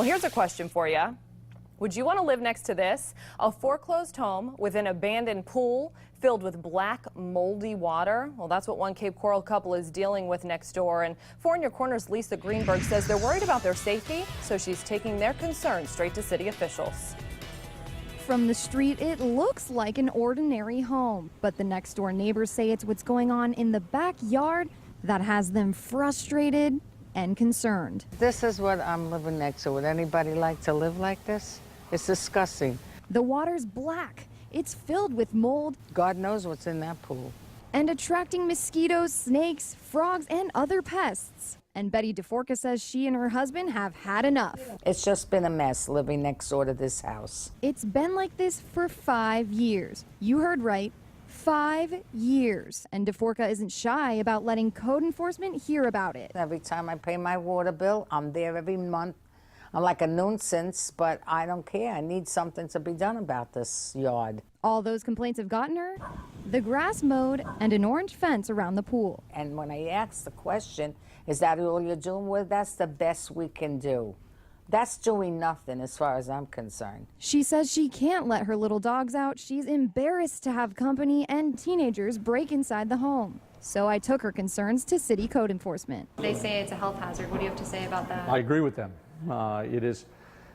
Well, here's a question for you. Would you want to live next to this? A foreclosed home with an abandoned pool filled with black, moldy water? Well, that's what one Cape Coral couple is dealing with next door. And 4 in Your Corner's Lisa Greenberg says they're worried about their safety, so she's taking their concerns straight to city officials. From the street, it looks like an ordinary home, but the next door neighbors say it's what's going on in the backyard that has them frustrated and concerned. This is what I'm living next to. Would anybody like to live like this? It's disgusting. The water's black. It's filled with mold. God knows what's in that pool. And attracting mosquitoes, snakes, frogs, and other pests. And Betty DeForca says she and her husband have had enough. It's just been a mess living next door to this house. It's been like this for 5 years. You heard right. 5 years. And DeForca isn't shy about letting code enforcement hear about it. Every time I pay my water bill, I'm there every month. I'm like a nuisance, but I don't care. I need something to be done about this yard. All those complaints have gotten her the grass mowed and an orange fence around the pool. And when I asked the question, is that all you're doing? Well, that's the best we can do. That's doing nothing as far as I'm concerned. She says she can't let her little dogs out. She's embarrassed to have company and teenagers break inside the home. So I took her concerns to city code enforcement. They say it's a health hazard. What do you have to say about that? I agree with them.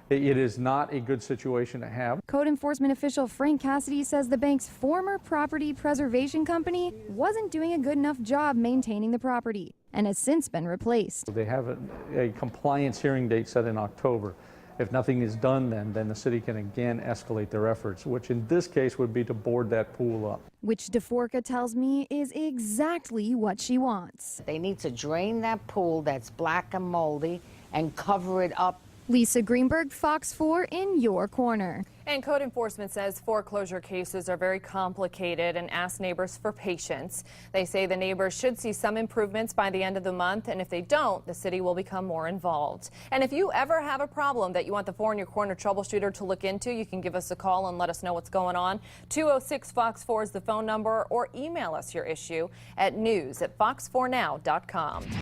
It is not a good situation to have. Code enforcement official Frank Cassidy says the bank's former property preservation company wasn't doing a good enough job maintaining the property and has since been replaced. They have a compliance hearing date set in October. If nothing is done then the city can again escalate their efforts, which in this case would be to board that pool up. Which DeForca tells me is exactly what she wants. They need to drain that pool that's black and moldy and cover it up. Lisa Greenberg, Fox 4 in your corner. And code enforcement says foreclosure cases are very complicated and asks neighbors for patience. They say the neighbors should see some improvements by the end of the month, and if they don't, the city will become more involved. And if you ever have a problem that you want the 4 in Your Corner troubleshooter to look into, you can give us a call and let us know what's going on. 206-FOX4 is the phone number, or email us your issue at news@fox4now.com.